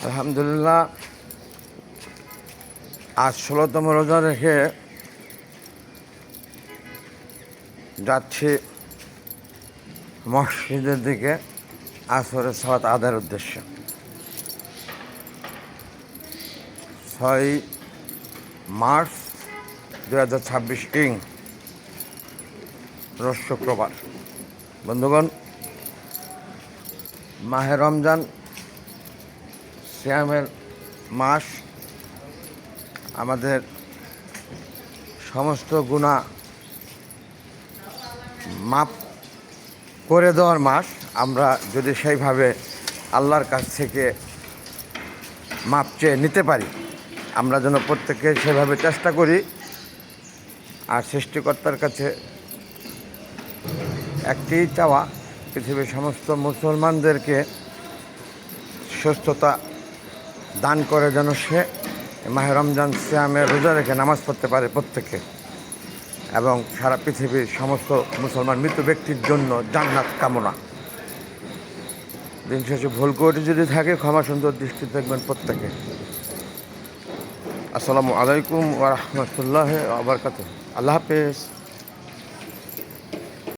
আলহামদুলিল্লাহ, আজ ১৬তম রোজা রেখে যাচ্ছি মসজিদের দিকে আসরের সালাত আদায়ের উদ্দেশ্যে। ৬ মার্চ ২০২৬ ইং রোজ শুক্রবার। বন্ধুগণ, মাহে রমজান সিয়ামের মাস, আমাদের সমস্ত গুনাহ মাফ করে দেওয়ার মাস। আমরা যদি সেইভাবে আল্লাহর কাছ থেকে মাপ চেয়ে নিতে পারি, আমরা যেন প্রত্যেকে সেভাবে চেষ্টা করি। আর সৃষ্টিকর্তার কাছে একটি চাওয়া, পৃথিবীর সমস্ত মুসলমানদেরকে সুস্থতা দান করে যেন সে মাহে রমজান সিয়ামে রোজা রেখে নামাজ পড়তে পারে প্রত্যেকে, এবং সারা পৃথিবীর সমস্ত মুসলমান মৃত ব্যক্তির জন্য জান্নাত কামনা। দিন শেষে ভুল করে যদি থাকে ক্ষমা সুন্দর দৃষ্টি দেখবেন প্রত্যেকে। আসসালামু আলাইকুম ওয়া রাহমাতুল্লাহি ওয়া বারাকাতুহু। আল্লাহ হাফেজ।